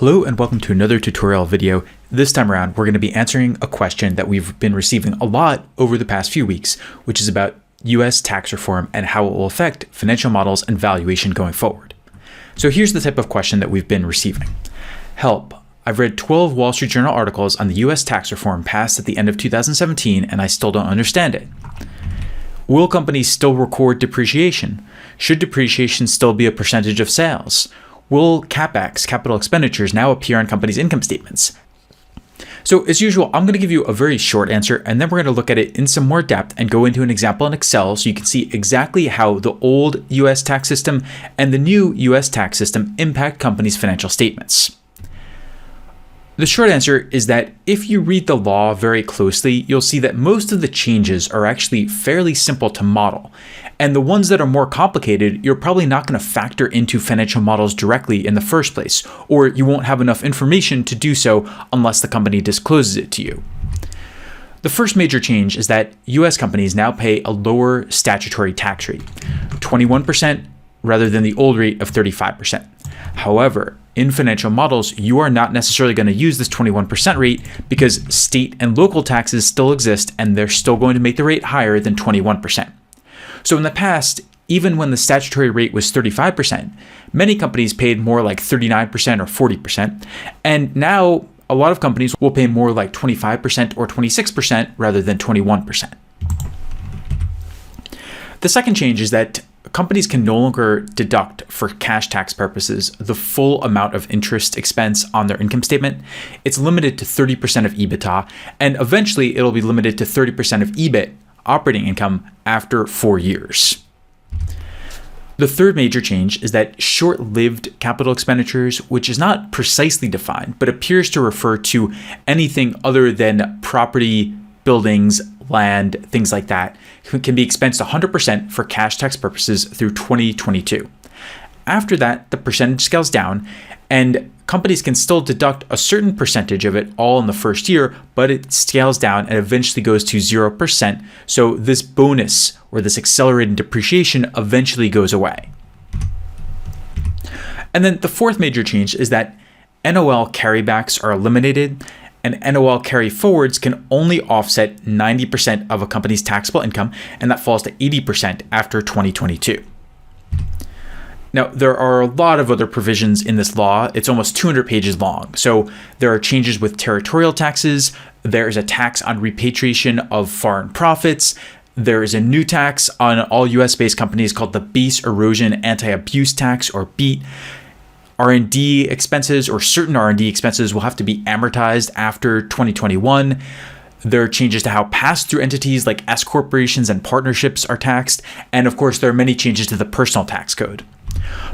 Hello and welcome to another tutorial video. This time around, we're going to be answering a question that we've been receiving a lot over the past few weeks, which is about US tax reform and how it will affect financial models and valuation going forward. So here's the type of question that we've been receiving. Help. I've read 12 Wall Street Journal articles on the US tax reform passed at the end of 2017 and I still don't understand it. Will companies still record depreciation? Should depreciation still be a percentage of sales? Will CapEx, capital expenditures, now appear on companies' income statements? So as usual, I'm going to give you a very short answer, and then we're going to look at it in some more depth and go into an example in Excel so you can see exactly how the old US tax system and the new US tax system impact companies' financial statements. The short answer is that if you read the law very closely, you'll see that most of the changes are actually fairly simple to model. And the ones that are more complicated, you're probably not going to factor into financial models directly in the first place, or you won't have enough information to do so unless the company discloses it to you. The first major change is that US companies now pay a lower statutory tax rate, 21% rather than the old rate of 35%. However, in financial models, you are not necessarily going to use this 21% rate because state and local taxes still exist and they're still going to make the rate higher than 21%. So in the past, even when the statutory rate was 35%, many companies paid more like 39% or 40%. And now a lot of companies will pay more like 25% or 26% rather than 21%. The second change is that companies can no longer deduct for cash tax purposes the full amount of interest expense on their income statement. It's limited to 30% of EBITDA, and eventually it'll be limited to 30% of EBIT, operating income, after 4 years. The third major change is that short-lived capital expenditures, which is not precisely defined, but appears to refer to anything other than property, buildings, land, things like that, can be expensed 100% for cash tax purposes through 2022. After that, the percentage scales down, and companies can still deduct a certain percentage of it all in the first year, but it scales down and eventually goes to 0%. So this bonus or this accelerated depreciation eventually goes away. And then the fourth major change is that NOL carrybacks are eliminated, and NOL carry forwards can only offset 90% of a company's taxable income, and that falls to 80% after 2022. Now, there are a lot of other provisions in this law. It's almost 200 pages long. So there are changes with territorial taxes. There is a tax on repatriation of foreign profits. There is a new tax on all US-based companies called the Base Erosion Anti-Abuse Tax, or BEAT. R&D expenses, or certain R&D expenses, will have to be amortized after 2021. There are changes to how pass-through entities like S corporations and partnerships are taxed. And of course, there are many changes to the personal tax code.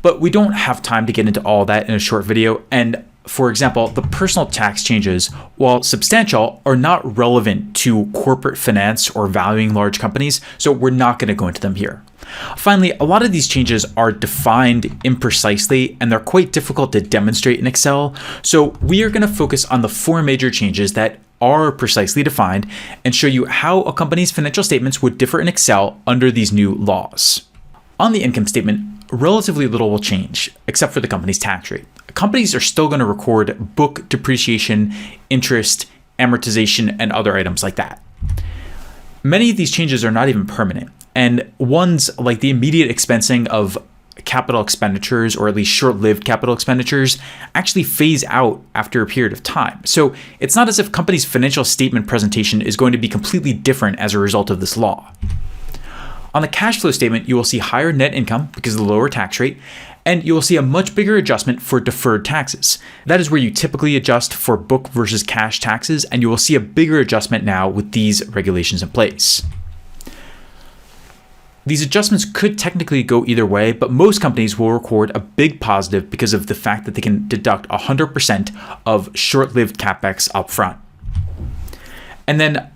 But we don't have time to get into all that in a short video. And for example, the personal tax changes, while substantial, are not relevant to corporate finance or valuing large companies. So we're not going to go into them here. Finally, a lot of these changes are defined imprecisely and they're quite difficult to demonstrate in Excel. So we are going to focus on the four major changes that are precisely defined and show you how a company's financial statements would differ in Excel under these new laws. On the income statement, relatively little will change, except for the company's tax rate. Companies are still going to record book depreciation, interest, amortization, and other items like that. Many of these changes are not even permanent. And ones like the immediate expensing of capital expenditures, or at least short-lived capital expenditures, actually phase out after a period of time. So it's not as if companies' financial statement presentation is going to be completely different as a result of this law. On the cash flow statement, you will see higher net income because of the lower tax rate, and you will see a much bigger adjustment for deferred taxes. That is where you typically adjust for book versus cash taxes, and you will see a bigger adjustment now with these regulations in place. These adjustments could technically go either way, but most companies will record a big positive because of the fact that they can deduct 100% of short-lived CapEx upfront. And then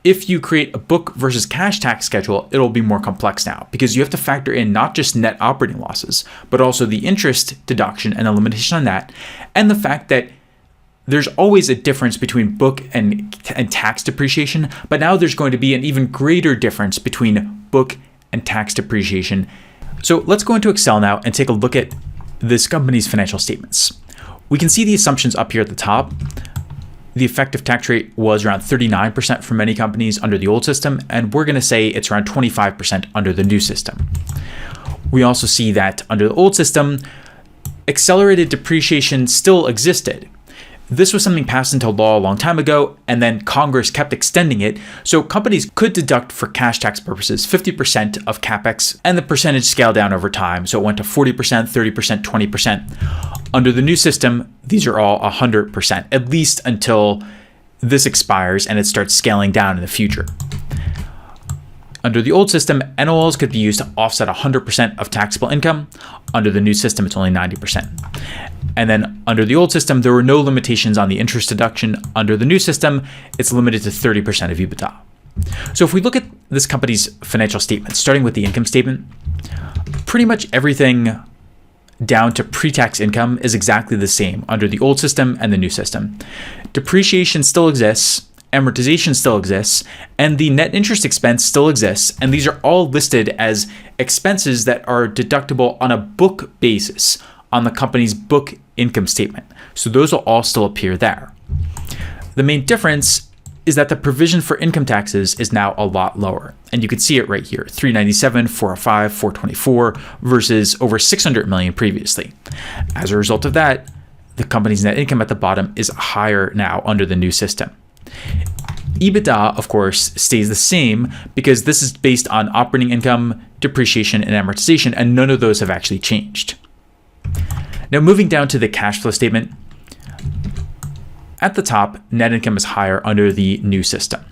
if you create a book versus cash tax schedule, it'll be more complex now because you have to factor in not just net operating losses, but also the interest deduction and elimination on that, and the fact that there's always a difference between book and tax depreciation, but now there's going to be an even greater difference between book and tax depreciation. So let's go into Excel now and take a look at this company's financial statements. We can see the assumptions up here at the top. The effective tax rate was around 39% for many companies under the old system, and we're going to say it's around 25% under the new system. We also see that under the old system, accelerated depreciation still existed. This was something passed into law a long time ago, and then Congress kept extending it, so companies could deduct for cash tax purposes 50% of capex, and the percentage scaled down over time, so it went to 40%, 30%, 20%. Under the new system, these are all 100%, at least until this expires and it starts scaling down in the future. Under the old system, NOLs could be used to offset 100% of taxable income. Under the new system, it's only 90%. And then under the old system, there were no limitations on the interest deduction. Under the new system, it's limited to 30% of EBITDA. So if we look at this company's financial statements, starting with the income statement, pretty much everything down to pre-tax income is exactly the same under the old system and the new system. Depreciation still exists, amortization still exists, and the net interest expense still exists, and these are all listed as expenses that are deductible on a book basis on the company's book income statement. So those will all still appear there. The main difference is that the provision for income taxes is now a lot lower, and you can see it right here, 397, 405, 424 versus over 600 million previously. As a result of that, the company's net income at the bottom is higher now under the new system. EBITDA, of course, stays the same because this is based on operating income, depreciation, and amortization, and none of those have actually changed. Now, moving down to the cash flow statement, at the top, net income is higher under the new system.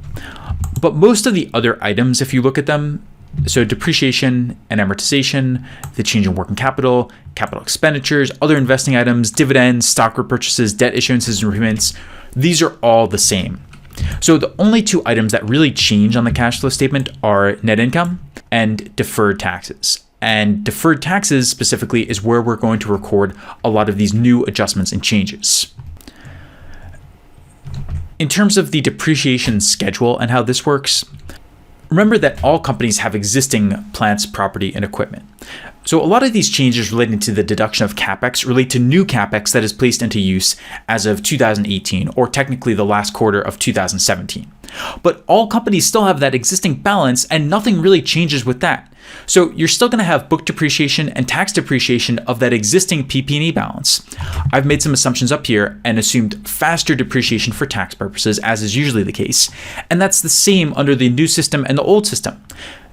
But most of the other items, if you look at them, so depreciation and amortization, the change in working capital, capital expenditures, other investing items, dividends, stock repurchases, debt issuances, and repayments, these are all the same. So the only two items that really change on the cash flow statement are net income and deferred taxes. And deferred taxes specifically is where we're going to record a lot of these new adjustments and changes. In terms of the depreciation schedule and how this works, remember that all companies have existing plants, property, and equipment. So a lot of these changes relating to the deduction of capex relate to new capex that is placed into use as of 2018, or technically the last quarter of 2017. But all companies still have that existing balance and nothing really changes with that. So you're still going to have book depreciation and tax depreciation of that existing PP&E balance. I've made some assumptions up here and assumed faster depreciation for tax purposes, as is usually the case. And that's the same under the new system and the old system.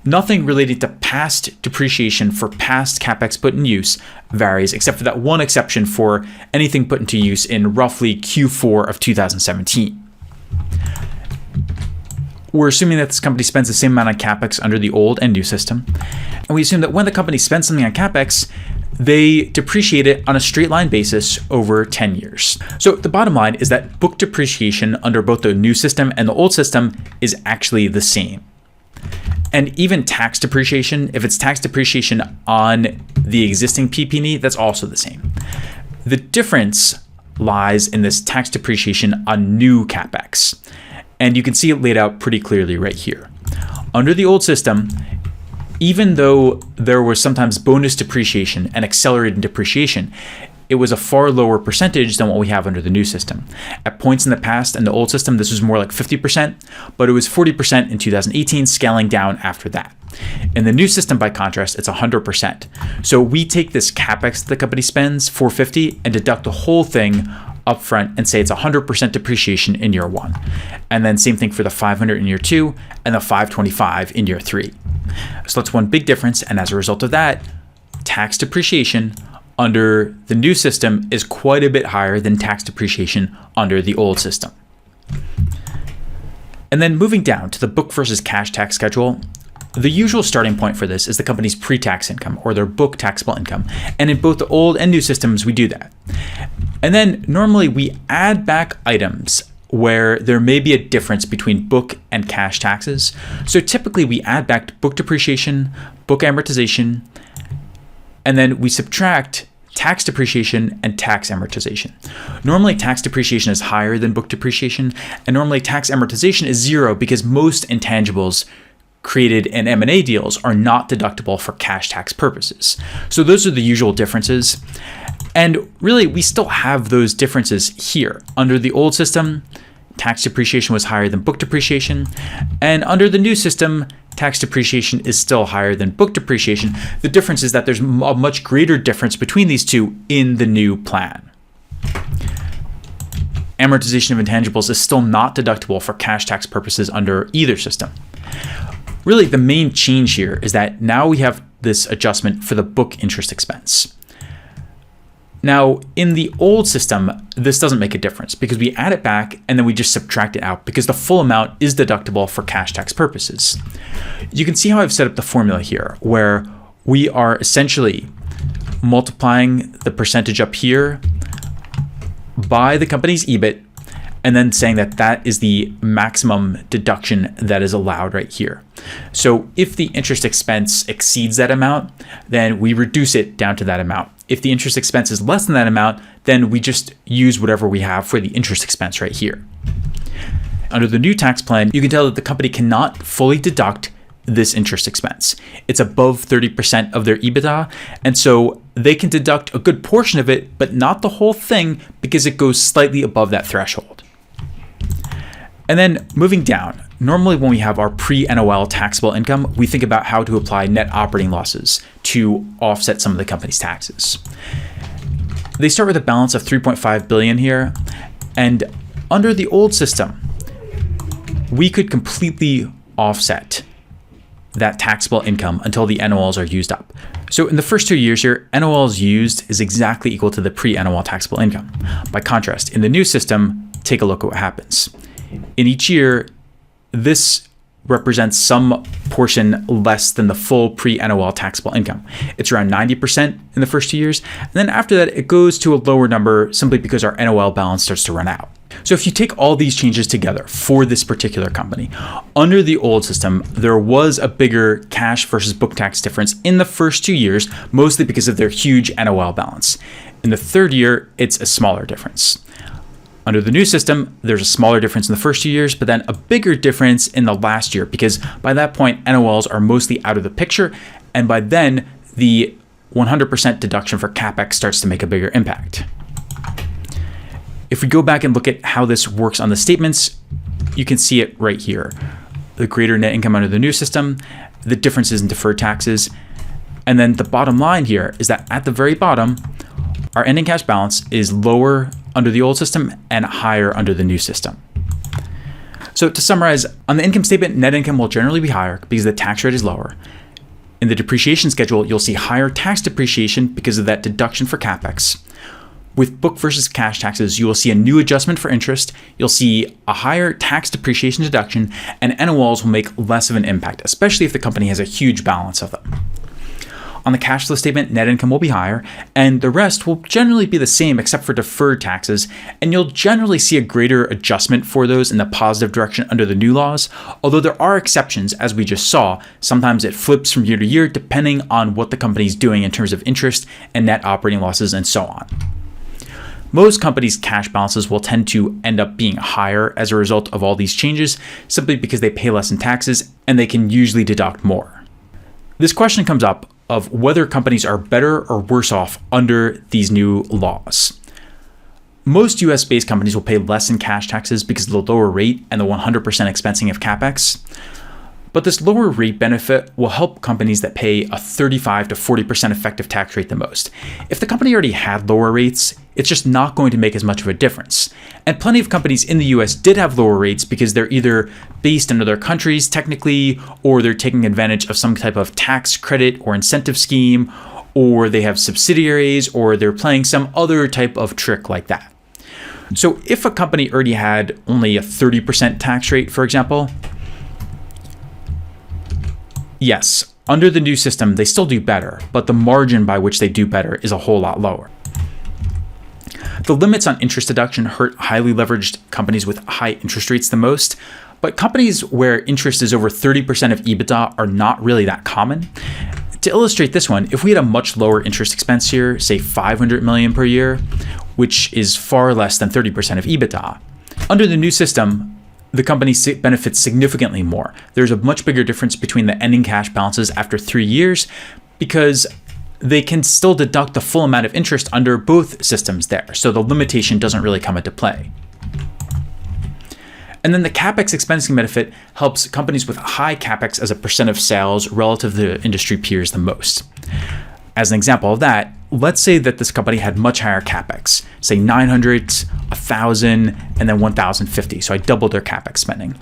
Nothing related to past depreciation for past capex put in use varies, except for that one exception for anything put into use in roughly Q4 of 2017. We're assuming that this company spends the same amount on capex under the old and new system. And we assume that when the company spends something on capex, they depreciate it on a straight line basis over 10 years. So the bottom line is that book depreciation under both the new system and the old system is actually the same. And even tax depreciation, if it's tax depreciation on the existing PP&E, that's also the same. The difference lies in this tax depreciation on new capex. And you can see it laid out pretty clearly right here. Under the old system, even though there was sometimes bonus depreciation and accelerated depreciation, it was a far lower percentage than what we have under the new system. At points in the past in the old system, this was more like 50%, but it was 40% in 2018, scaling down after that. In the new system, by contrast, it's 100%. So we take this capex that the company spends, $450, and deduct the whole thing upfront and say it's 100% depreciation in year one. And then same thing for the $500 in year two and the $525 in year three. So that's one big difference. And as a result of that, tax depreciation under the new system is quite a bit higher than tax depreciation under the old system. And then moving down to the book versus cash tax schedule, the usual starting point for this is the company's pre-tax income or their book taxable income. And in both the old and new systems, we do that. And then normally we add back items where there may be a difference between book and cash taxes. So typically we add back book depreciation, book amortization, and then we subtract tax depreciation and tax amortization. Normally tax depreciation is higher than book depreciation, and normally tax amortization is zero because most intangibles created in M&A deals are not deductible for cash tax purposes. So those are the usual differences. And really, we still have those differences here. Under the old system, tax depreciation was higher than book depreciation. And under the new system, tax depreciation is still higher than book depreciation. The difference is that there's a much greater difference between these two in the new plan. Amortization of intangibles is still not deductible for cash tax purposes under either system. Really, the main change here is that now we have this adjustment for the book interest expense. Now, in the old system, this doesn't make a difference because we add it back and then we just subtract it out because the full amount is deductible for cash tax purposes. You can see how I've set up the formula here, where we are essentially multiplying the percentage up here by the company's EBIT and then saying that that is the maximum deduction that is allowed right here. So if the interest expense exceeds that amount, then we reduce it down to that amount. If the interest expense is less than that amount, then we just use whatever we have for the interest expense right here. Under the new tax plan, you can tell that the company cannot fully deduct this interest expense. It's above 30% of their EBITDA, and so they can deduct a good portion of it, but not the whole thing because it goes slightly above that threshold. And then moving down, normally when we have our pre-NOL taxable income, we think about how to apply net operating losses to offset some of the company's taxes. They start with a balance of $3.5 billion here, and under the old system, we could completely offset that taxable income until the NOLs are used up. So in the first 2 years here, NOLs used is exactly equal to the pre-NOL taxable income. By contrast, in the new system, take a look at what happens. In each year, this represents some portion less than the full pre-NOL taxable income. It's around 90% in the first 2 years. And then after that, it goes to a lower number simply because our NOL balance starts to run out. So if you take all these changes together for this particular company, under the old system, there was a bigger cash versus book tax difference in the first 2 years, mostly because of their huge NOL balance. In the third year, it's a smaller difference. Under the new system, there's a smaller difference in the first 2 years, but then a bigger difference in the last year because by that point, NOLs are mostly out of the picture. And by then, the 100% deduction for CapEx starts to make a bigger impact. If we go back and look at how this works on the statements, you can see it right here. The greater net income under the new system, the differences in deferred taxes. And then the bottom line here is that at the very bottom, our ending cash balance is lower under the old system and higher under the new system. So to summarize, on the income statement, net income will generally be higher because the tax rate is lower. In the depreciation schedule, you'll see higher tax depreciation because of that deduction for CapEx. With book versus cash taxes, you will see a new adjustment for interest, you'll see a higher tax depreciation deduction, and NOLs will make less of an impact, especially if the company has a huge balance of them. On the cash flow statement, net income will be higher, and the rest will generally be the same except for deferred taxes, and you'll generally see a greater adjustment for those in the positive direction under the new laws, although there are exceptions, as we just saw. Sometimes it flips from year to year depending on what the company's doing in terms of interest and net operating losses and so on. Most companies' cash balances will tend to end up being higher as a result of all these changes, simply because they pay less in taxes and they can usually deduct more. This question comes up of whether companies are better or worse off under these new laws. Most US-based companies will pay less in cash taxes because of the lower rate and the 100% expensing of CapEx. But this lower rate benefit will help companies that pay a 35 to 40% effective tax rate the most. If the company already had lower rates, it's just not going to make as much of a difference. And plenty of companies in the US did have lower rates because they're either based in other countries technically, or they're taking advantage of some type of tax credit or incentive scheme, or they have subsidiaries, or they're playing some other type of trick like that. So if a company already had only a 30% tax rate, for example, yes, under the new system, they still do better, but the margin by which they do better is a whole lot lower. The limits on interest deduction hurt highly leveraged companies with high interest rates the most, but companies where interest is over 30% of EBITDA are not really that common. To illustrate this one, if we had a much lower interest expense here, say $500 million per year, which is far less than 30% of EBITDA, under the new system, the company benefits significantly more. There's a much bigger difference between the ending cash balances after 3 years because they can still deduct the full amount of interest under both systems there. So the limitation doesn't really come into play. And then the CapEx expensing benefit helps companies with high CapEx as a percent of sales relative to industry peers the most. As an example of that, let's say that this company had much higher CapEx, say 900, 1,000, and then 1,050. So I doubled their CapEx spending.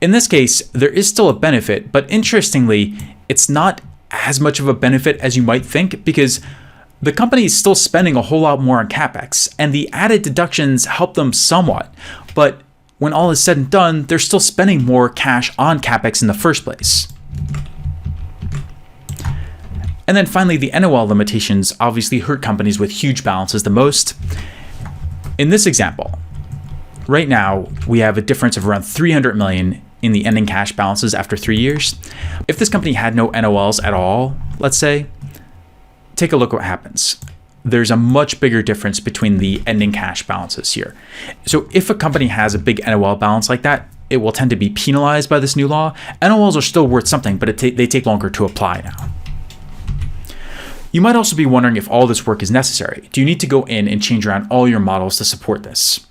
In this case, there is still a benefit, but interestingly, it's not as much of a benefit as you might think because the company is still spending a whole lot more on CapEx, and the added deductions help them somewhat. But when all is said and done, they're still spending more cash on CapEx in the first place. And then finally, the NOL limitations obviously hurt companies with huge balances the most. In this example, right now, we have a difference of around 300 million in the ending cash balances after 3 years. If this company had no NOLs at all, let's say, take a look what happens. There's a much bigger difference between the ending cash balances here. So if a company has a big NOL balance like that, it will tend to be penalized by this new law. NOLs are still worth something, but they take longer to apply now. You might also be wondering if all this work is necessary. Do you need to go in and change around all your models to support this?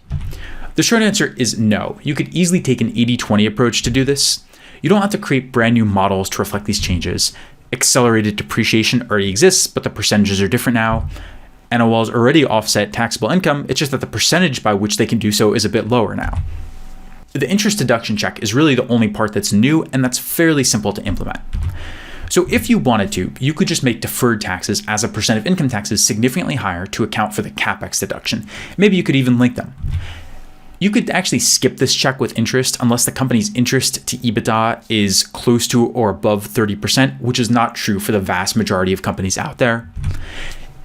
The short answer is no. You could easily take an 80-20 approach to do this. You don't have to create brand new models to reflect these changes. Accelerated depreciation already exists, but the percentages are different now. NOLs already offset taxable income, it's just that the percentage by which they can do so is a bit lower now. The interest deduction check is really the only part that's new, and that's fairly simple to implement. So if you wanted to, you could just make deferred taxes as a percent of income taxes significantly higher to account for the CapEx deduction. Maybe you could even link them. You could actually skip this check with interest unless the company's interest to EBITDA is close to or above 30%, which is not true for the vast majority of companies out there.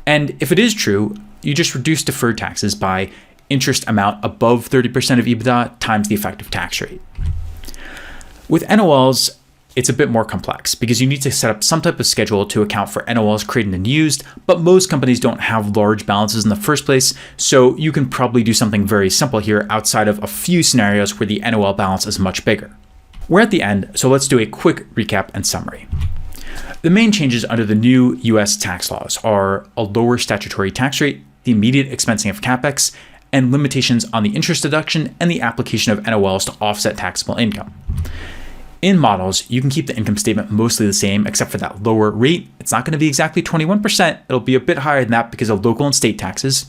And if it is true, you just reduce deferred taxes by interest amount above 30% of EBITDA times the effective tax rate. With NOLs, it's a bit more complex because you need to set up some type of schedule to account for NOLs created and used, but most companies don't have large balances in the first place, so you can probably do something very simple here outside of a few scenarios where the NOL balance is much bigger. We're at the end, so let's do a quick recap and summary. The main changes under the new US tax laws are a lower statutory tax rate, the immediate expensing of CapEx, and limitations on the interest deduction and the application of NOLs to offset taxable income. In models, you can keep the income statement mostly the same except for that lower rate. It's not going to be exactly 21%. It'll be a bit higher than that because of local and state taxes.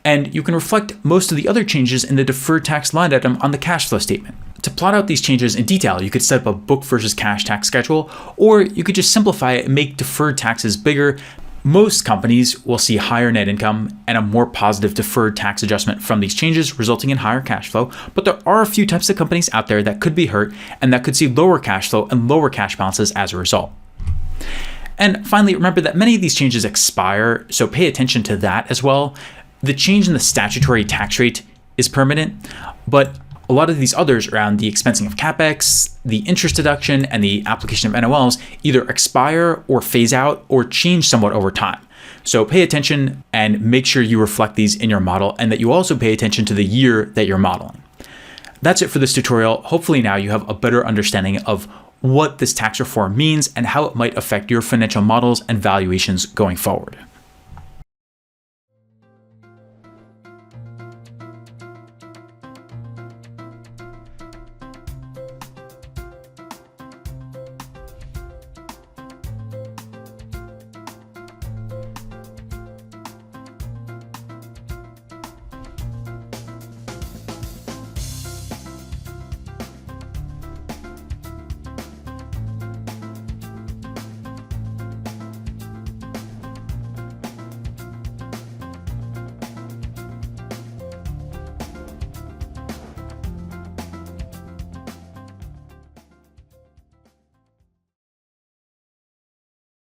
And you can reflect most of the other changes in the deferred tax line item on the cash flow statement. To plot out these changes in detail, you could set up a book versus cash tax schedule, or you could just simplify it and make deferred taxes bigger. Most companies will see higher net income and a more positive deferred tax adjustment from these changes, resulting in higher cash flow. But there are a few types of companies out there that could be hurt and that could see lower cash flow and lower cash balances as a result. And finally, remember that many of these changes expire, so pay attention to that as well. The change in the statutory tax rate is permanent, but a lot of these others around the expensing of CapEx, the interest deduction, and the application of NOLs either expire or phase out or change somewhat over time. So pay attention and make sure you reflect these in your model and that you also pay attention to the year that you're modeling. That's it for this tutorial. Hopefully now you have a better understanding of what this tax reform means and how it might affect your financial models and valuations going forward.